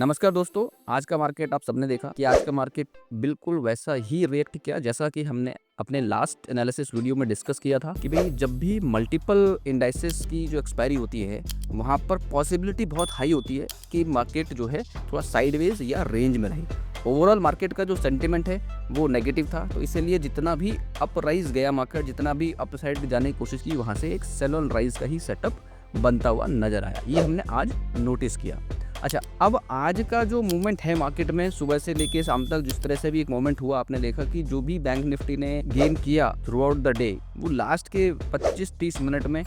नमस्कार दोस्तों, आज का मार्केट आप सबने देखा कि आज का मार्केट बिल्कुल वैसा ही रिएक्ट किया जैसा कि हमने अपने लास्ट एनालिसिस वीडियो में डिस्कस किया था कि भाई जब भी मल्टीपल इंडाइसेस की जो एक्सपायरी होती है वहाँ पर पॉसिबिलिटी बहुत हाई होती है कि मार्केट जो है थोड़ा साइडवेज या रेंज में रहे। ओवरऑल मार्केट का जो सेंटिमेंट है वो नेगेटिव था, तो इसीलिए जितना भी अप राइज गया मार्केट, जितना भी अप साइड जाने की कोशिश की, वहाँ से एक सेल ऑन राइज का ही सेटअप बनता हुआ नजर आया। ये हमने आज नोटिस किया। अच्छा, अब आज का जो मूवमेंट है मार्केट में सुबह से लेके शाम तक जिस तरह से भी एक मूवमेंट हुआ, आपने देखा कि जो भी बैंक निफ्टी ने गेन किया थ्रू आउट द डे वो लास्ट के 25-30 मिनट में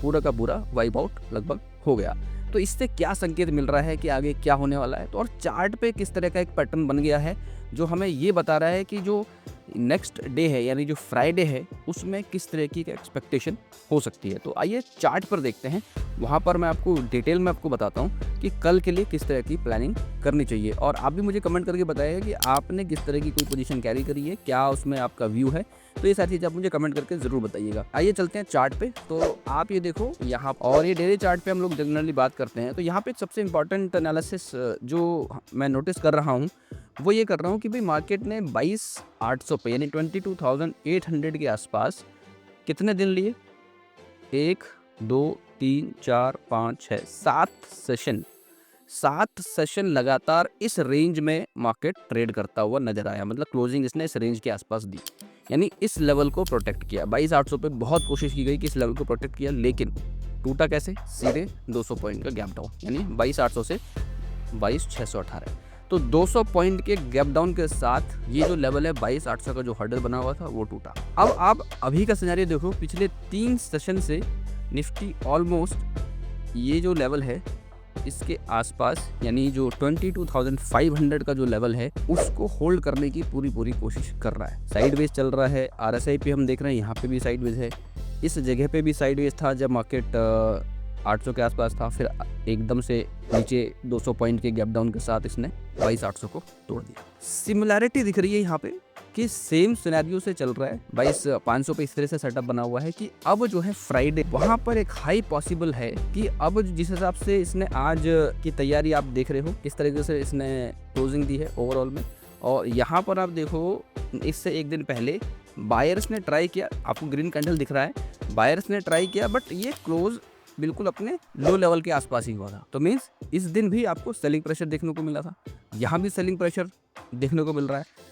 पूरा का पूरा वाइप आउट लगभग हो गया। तो इससे क्या संकेत मिल रहा है कि आगे क्या होने वाला है, तो और चार्ट पे किस तरह का एक पैटर्न बन गया है जो हमें ये बता रहा है कि जो नेक्स्ट डे है यानी जो फ्राइडे है उसमें किस तरह की एक्सपेक्टेशन हो सकती है। तो आइए चार्ट पर देखते हैं, वहाँ पर मैं आपको डिटेल में आपको बताता हूँ कि कल के लिए किस तरह की प्लानिंग करनी चाहिए। और आप भी मुझे कमेंट करके बताइए कि आपने किस तरह की कोई पोजीशन कैरी करी है, क्या उसमें आपका व्यू है, तो ये सारी चीज़ आप मुझे कमेंट करके ज़रूर बताइएगा। आइए चलते हैं चार्ट पे। तो आप ये देखो यहाँ, और ये डेली चार्ट पे हम लोग जनरली बात करते हैं, तो यहाँ पे सबसे इंपॉर्टेंट एनालिसिस जो मैं नोटिस कर रहा हूँ वो ये कर रहा हूँ कि भाई मार्केट ने 22,800 पे यानी 22,800 के आसपास कितने दिन लिए, 1 2 3 4 5 6 7 सेशन लगातार इस रेंज में मार्केट ट्रेड करता हुआ नजर आया। मतलब क्लोजिंग इसने इस रेंज के आसपास दी, यानी इस लेवल को प्रोटेक्ट किया। 22,800 पे बहुत कोशिश की गई कि इस लेवल को प्रोटेक्ट किया, लेकिन टूटा कैसे? सीधे 200 पॉइंट का गैप डाउन, यानी 22,800 से 22,618। तो 200 पॉइंट के गैप डाउन के साथ ये जो लेवल है 22,800 का जो हर्डल बना हुआ था वो टूटा। अब आप अभी का सिनेरियो देखो, पिछले 3 सेशन से निफ्टी ऑलमोस्ट ये जो लेवल है इसके आसपास, यानी जो 22,500 का जो लेवल है उसको होल्ड करने की पूरी कोशिश कर रहा है। साइडवेज चल रहा है। आरएसआई पे हम देख रहे हैं, यहाँ पे भी साइडवेज है, इस जगह पे भी साइडवेज था जब मार्केट 800 के आसपास था, फिर एकदम से नीचे 200 पॉइंट के गैप डाउन के साथ इसने 22,800 को तोड़ दिया। सिमिलैरिटी दिख रही है यहाँ पे कि सेम सिनेरियो से चल रहा है। 22,500 पे इस तरह से सेटअप बना हुआ है कि अब जो है फ्राइडे वहाँ पर एक हाई पॉसिबल है कि अब जिस हिसाब से इसने आज की तैयारी आप देख रहे हो, किस तरीके से इसने क्लोजिंग दी है ओवरऑल में, और यहाँ पर आप देखो इससे एक दिन पहले बायर्स ने ट्राई किया, आपको ग्रीन कैंडल दिख रहा है, बायर्स ने ट्राई किया बट ये क्लोज बिल्कुल अपने लो लेवल के आसपास ही हुआ था। तो मीन्स इस दिन भी आपको सेलिंग प्रेशर देखने को मिला था, यहाँ भी सेलिंग प्रेशर देखने को मिल रहा है।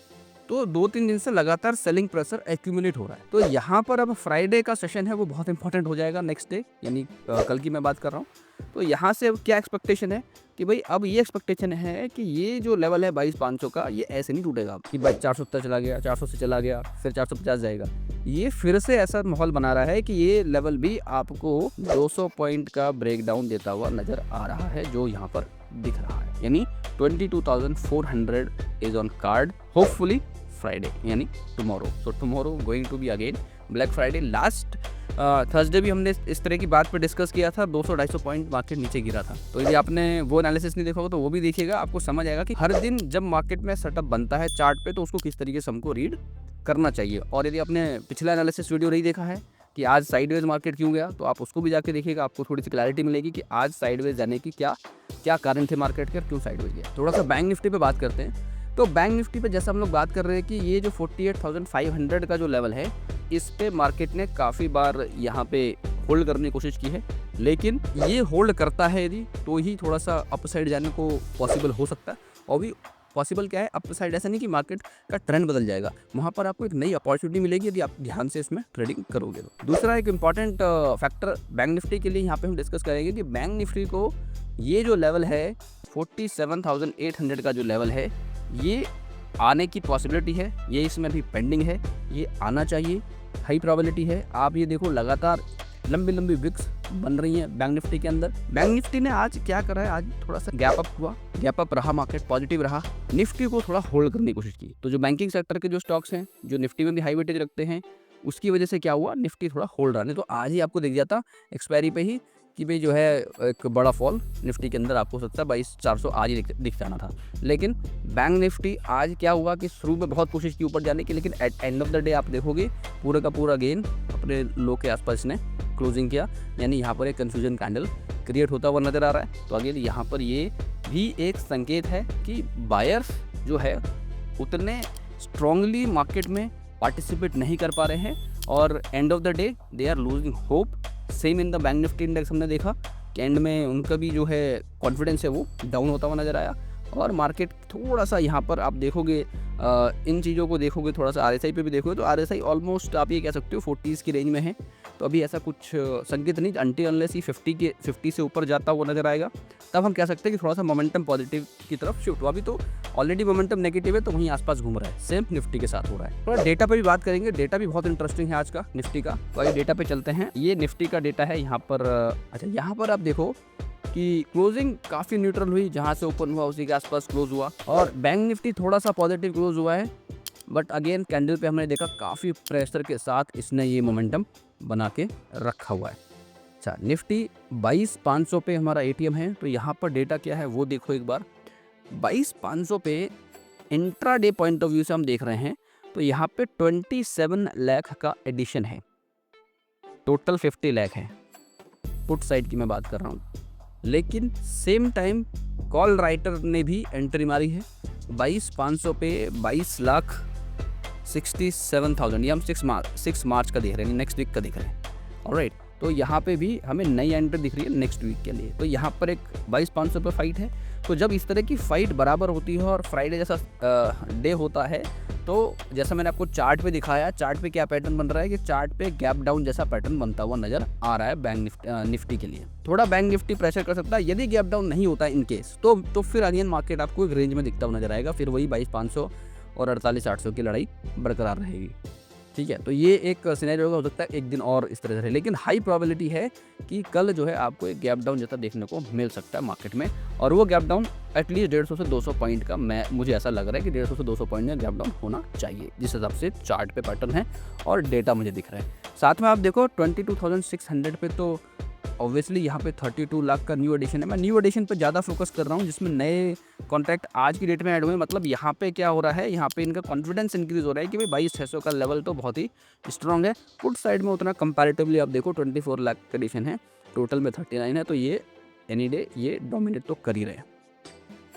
तो 2-3 दिन से लगातार सेलिंग प्रेशर एक्यूमुलेट हो रहा है। तो यहाँ पर अब फ्राइडे का सेशन है वो बहुत इंपॉर्टेंट हो जाएगा नेक्स्ट डे, यानी कल की मैं बात कर रहा हूँ। तो यहाँ से अब क्या एक्सपेक्टेशन है कि भाई अब ये एक्सपेक्टेशन है कि ये जो लेवल है 22,500 का, ये ऐसे नहीं टूटेगा कि भाई 470 चला गया, 400 से चला गया, फिर 450 जाएगा। ये फिर से ऐसा माहौल बना रहा है कि ये लेवल भी आपको 200 पॉइंट का ब्रेकडाउन देता हुआ नजर आ रहा है, जो यहाँ पर दिख रहा है। यानी 22,400 is on card, hopefully Friday यानी tomorrow. So tomorrow going to be again black Friday. Last Thursday भी हमने इस तरह की बात पे डिस्कस किया था, 200-250 पॉइंट मार्केट नीचे गिरा था। तो यदि आपने वो एनालिसिस नहीं देखा होगा तो वो भी देखिएगा, आपको समझ आएगा कि हर दिन जब मार्केट में सेटअप बनता है चार्ट पे तो उसको किस तरीके से हमको रीड करना चाहिए। और यदि आपने पिछला एनालिसिस वीडियो नहीं देखा है कि आज साइडवेज मार्केट क्यों गया, तो आप उसको भी जाके देखिएगा, आपको थोड़ी सी क्लैरिटी मिलेगी कि आज साइडवेज जाने की क्या कारण थे मार्केट के, क्यों साइडवेज गया। थोड़ा सा बैंक निफ्टी पे बात करते हैं। तो बैंक निफ्टी पे जैसा हम लोग बात कर रहे हैं कि ये जो 48,500 का जो लेवल है इस पे मार्केट ने काफ़ी बार यहाँ पे होल्ड करने की कोशिश की है, लेकिन ये होल्ड करता है यदि तो ही थोड़ा सा अप साइड जाने को पॉसिबल हो सकता है। और भी पॉसिबल क्या है, अप साइड ऐसा नहीं कि मार्केट का ट्रेंड बदल जाएगा, वहाँ पर आपको एक नई अपॉर्चुनिटी मिलेगी यदि आप ध्यान से इसमें ट्रेडिंग करोगे। तो दूसरा एक इंपॉर्टेंट फैक्टर बैंक निफ्टी के लिए यहाँ पे हम डिस्कस करेंगे कि बैंक निफ्टी को ये जो लेवल है 47,800 का जो लेवल है ये आने की पॉसिबिलिटी है, ये इसमें अभी पेंडिंग है, ये आना चाहिए, हाई प्रोबेबिलिटी है। आप ये देखो लगातार लंबी विक्स बन रही हैं बैंक निफ्टी के अंदर। बैंक निफ्टी ने आज क्या करा है, आज थोड़ा सा गैप अप हुआ, गैप अप रहा, मार्केट पॉजिटिव रहा, निफ्टी को थोड़ा होल्ड करने की कोशिश की। तो जो बैंकिंग सेक्टर के जो स्टॉक्स हैं जो निफ्टी में भी हाई वेटेज रखते हैं उसकी वजह से क्या हुआ, निफ्टी थोड़ा होल्ड रहा। नहीं तो आज ही आपको दिख जाता एक्सपायरी पे ही कि भाई जो है एक बड़ा फॉल निफ्टी के अंदर आपको हो सकता है 22,400 आज ही दिख जाना था। लेकिन बैंक निफ्टी आज क्या हुआ कि शुरू में बहुत कोशिश की ऊपर जाने की, लेकिन at end of the day आप देखोगे पूरा का पूरा गेन अपने लो के आसपास इसने क्लोजिंग किया, यानी यहाँ पर एक कंफ्यूजन कैंडल क्रिएट होता हुआ नज़र आ रहा है। तो अगेन यहाँ पर ये भी एक संकेत है कि बायर्स जो है उतने स्ट्रांगली मार्केट में पार्टिसिपेट नहीं कर पा रहे हैं और end of the day they are losing hope. Same in the bank Nifty index हमने देखा कि एंड में उनका भी जो है कॉन्फिडेंस है वो डाउन होता हुआ नज़र आया और मार्केट थोड़ा सा यहाँ पर आप देखोगे इन चीज़ों को देखोगे, थोड़ा सा RSI पे भी देखोगे तो RSI ऑलमोस्ट आप ये कह सकते हो 40s की रेंज में है। तो अभी ऐसा कुछ संकेत नहीं, अनटिल अनलेस ही 50 से ऊपर जाता हुआ नज़र आएगा तब हम कह सकते हैं कि थोड़ा सा मोमेंटम पॉजिटिव की तरफ शिफ्ट हुआ। अभी तो ऑलरेडी मोमेंटम नेगेटिव है तो वहीं आसपास घूम रहा है, सेम निफ्टी के साथ हो रहा है। थोड़ा डेटा पे भी बात करेंगे, डेटा भी बहुत इंटरेस्टिंग है आज का निफ्टी का। तो आइए डेटा पे चलते हैं। ये निफ्टी का डेटा है यहाँ पर। अच्छा, यहाँ पर आप देखो कि क्लोजिंग काफ़ी न्यूट्रल हुई, जहाँ से ओपन हुआ उसी के आसपास क्लोज हुआ और बैंक निफ्टी थोड़ा सा पॉजिटिव क्लोज हुआ है। बट अगेन कैंडल पे हमने देखा काफ़ी प्रेशर के साथ इसने ये मोमेंटम बना के रखा हुआ है। अच्छा, निफ्टी 22,500 पे हमारा ATM है। तो यहाँ पर डेटा क्या है वो देखो एक बार। 22,500 पे इंट्राडे पॉइंट ऑफ व्यू से हम देख रहे हैं तो यहाँ पे 27 लाख का एडिशन है, टोटल 50 लाख है, पुट साइड की मैं बात कर रहा हूँ। लेकिन सेम टाइम कॉल राइटर ने भी एंट्री मारी है 22,500 पे 22,67,000, ये हम 6 मार्च का देख रहे हैं, नेक्स्ट वीक का देख रहे हैं। ऑलराइट, तो यहाँ पे भी हमें नई एंट्री दिख रही है नेक्स्ट वीक के लिए। तो यहाँ पर एक 22,500 पे फाइट है। तो जब इस तरह की फाइट बराबर होती है और फ्राइडे जैसा डे होता है तो जैसा मैंने आपको चार्ट पे दिखाया, चार्ट पे क्या पैटर्न बन रहा है कि चार्ट पे गैप डाउन जैसा पैटर्न बनता हुआ नजर आ रहा है बैंक निफ्टी के लिए। थोड़ा बैंक निफ्टी प्रेशर कर सकता है यदि गैप डाउन नहीं होता है इन केस, तो फिर अगेन मार्केट आपको एक रेंज में दिखता हुआ नजर आएगा। फिर वही 22,500 और 48,800 की लड़ाई बरकरार रहेगी। ठीक है, तो ये एक सिनेरियो हो सकता है एक दिन और इस तरह से रहे, लेकिन हाई प्रोबेबिलिटी है कि कल जो है आपको एक गैप डाउन जैसा देखने को मिल सकता है मार्केट में। और वो गैप डाउन एटलीस्ट 150 से 200 पॉइंट का मुझे ऐसा लग रहा है कि 150 से 200 पॉइंट में गैप डाउन होना चाहिए, जिस हिसाब से चार्ट पे पैटर्न है और डेटा मुझे दिख रहा है। साथ में आप देखो 22,600 पे तो ऑब्वियसली यहाँ पे 32 लाख का न्यू एडिशन है। मैं न्यू एडिशन पे ज़्यादा फोकस कर रहा हूँ जिसमें नए कॉन्ट्रैक्ट आज की डेट में ऐड हुए। मतलब यहाँ पे क्या हो रहा है, यहाँ पे इनका कॉन्फिडेंस इंक्रीज हो रहा है कि भाई 22,600 का लेवल तो बहुत ही स्ट्रॉन्ग है। पुट साइड में उतना कंपैरेटिवली आप देखो 24 लाख का एडिशन है, टोटल में 39 है। तो ये एनी डे ये डोमिनेट तो कर ही रहे हैं,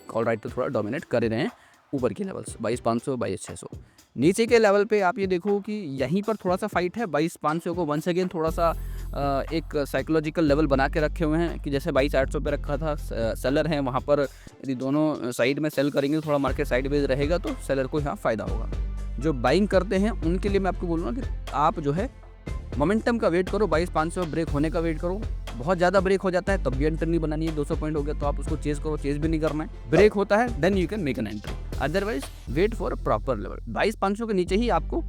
कॉल राइट तो थोड़ा डोमिनेट कर ही रहे हैं ऊपर के लेवल्स 22,500 22,600। नीचे के लेवल पे आप ये देखो कि यहीं पर थोड़ा सा फाइट है। 22,500 को वंस अगेन थोड़ा सा एक साइकोलॉजिकल लेवल बना के रखे हुए हैं कि जैसे 22,800 पे रखा था, सेलर हैं वहाँ पर, यदि दोनों साइड में सेल करेंगे तो थोड़ा मार्केट साइडवेज रहेगा तो सेलर को यहाँ फ़ायदा होगा। जो बाइंग करते हैं उनके लिए मैं आपको बोलूँगा कि आप जो है मोमेंटम का वेट करो, 22,500 ब्रेक होने का वेट करो। बहुत ज़्यादा ब्रेक हो जाता है तब भी एंट्री नहीं बनानी है, 200 पॉइंट हो गया तो आप उसको चेज करो, चेज भी नहीं करना है। ब्रेक होता है then you can make an entry, otherwise wait for proper level. 22,500 के नीचे ही आपको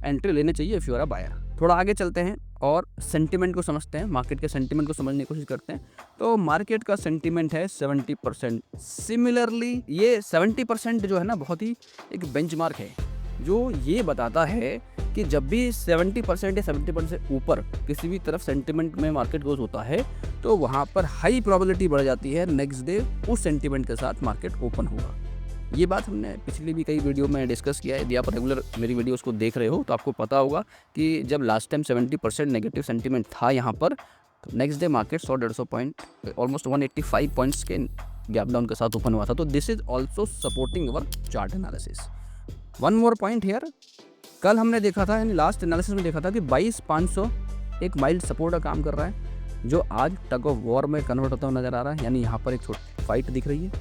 एंट्री लेनी चाहिए if you are a buyer. थोड़ा आगे चलते हैं और सेंटिमेंट को समझते हैं, मार्केट के सेंटिमेंट को समझने की कोशिश करते हैं। तो मार्केट का सेंटिमेंट है 70%। सिमिलरली ये 70% जो है ना बहुत ही एक बेंचमार्क है जो ये बताता है कि जब भी 70% या 70% से ऊपर किसी भी तरफ सेंटिमेंट में मार्केट गोज होता है तो वहाँ पर हाई प्रोबेबिलिटी बढ़ जाती है नेक्स्ट डे उस सेंटिमेंट के साथ मार्केट ओपन होगा। ये बात हमने पिछली भी कई वीडियो में डिस्कस किया है। यदि आप रेगुलर मेरी वीडियोस को देख रहे हो तो आपको पता होगा कि जब लास्ट टाइम 70% नेगेटिव सेंटिमेंट था यहाँ पर, तो next day market 100-150 point, almost 185 points के गैप डाउन के साथ ओपन हुआ था। तो this is also supporting our chart analysis. One more point here, कल हमने देखा था यानी लास्ट एनालिसिस में देखा था कि 22,500 एक माइल्ड सपोर्ट का काम कर रहा है जो आज टग ऑफ वॉर में कन्वर्ट होता हुआ नजर आ रहा है। यानी यहाँ पर एक छोटी फाइट दिख रही है,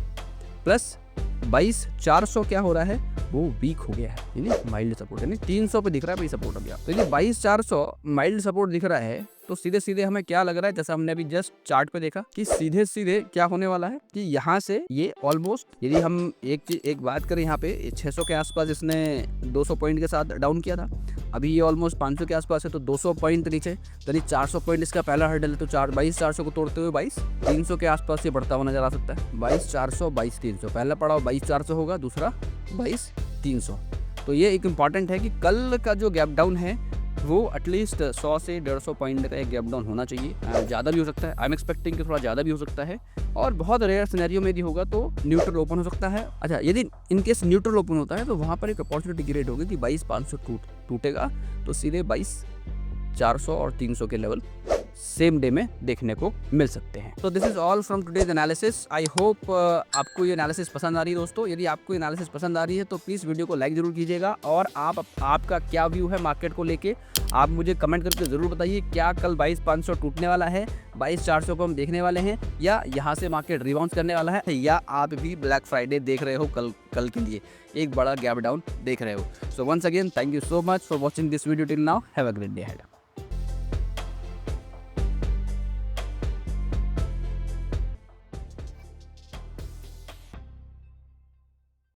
प्लस 22,400 क्या हो रहा है वो वीक हो गया है, यानी माइल्ड सपोर्ट, यानी 300 पे दिख रहा है भाई सपोर्ट अभी। तो ये 22,400 माइल्ड सपोर्ट दिख रहा है तो सीधे सीधे हमें क्या लग रहा है, जैसा हमने अभी जस्ट चार्ट पे देखा कि सीधे सीधे क्या होने वाला है कि यहाँ से ये ऑलमोस्ट, यदि हम एक बात करें यहाँ पे 600 के आसपास इसने 200 पॉइंट के साथ डाउन किया था, अभी ये ऑलमोस्ट 500 के आसपास है तो 200 पॉइंट नीचे, यानी 400 पॉइंट इसका पहला हर्डल है। तो 22,400 को तोड़ते हुए 22,300 के आसपास ये बढ़ता हुआ नजर आ सकता है। 22,400 22,300, पहला पड़ाव 22,400 होगा, दूसरा 22,300। तो ये एक इम्पॉर्टेंट है कि कल का जो गैप डाउन है वो एटलीस्ट 100 से 150 पॉइंट का एक गैप डाउन होना चाहिए। ज़्यादा भी हो सकता है, आई एम एक्सपेक्टिंग कि थोड़ा ज़्यादा भी हो सकता है, और बहुत रेयर सिनेरियो में यदि होगा तो न्यूट्रल ओपन हो सकता है। अच्छा, यदि इनकेस न्यूट्रल ओपन होता है तो वहाँ पर एक अपॉर्चुनिटी क्रिएट होगी कि 22,500 टूटेगा तो सीधे 22,400 और 300 के लेवल सेम डे में देखने को मिल सकते हैं। तो this is all from today's analysis. I hope आपको ये एनालिसिस पसंद आ रही है दोस्तों। यदि आपको एनालिसिस पसंद आ रही है तो प्लीज़ वीडियो को लाइक जरूर कीजिएगा, और आपका क्या व्यू है मार्केट को लेके आप मुझे कमेंट करके ज़रूर बताइए। क्या कल 22,500 टूटने वाला है, 22,400 को हम देखने वाले हैं, या यहाँ से मार्केट रिबाउंस करने वाला है, या आप भी ब्लैक फ्राइडे देख रहे हो कल के लिए एक बड़ा गैप डाउन देख रहे हो। So once again thank you so much for watching this video till now. Have a great day ahead.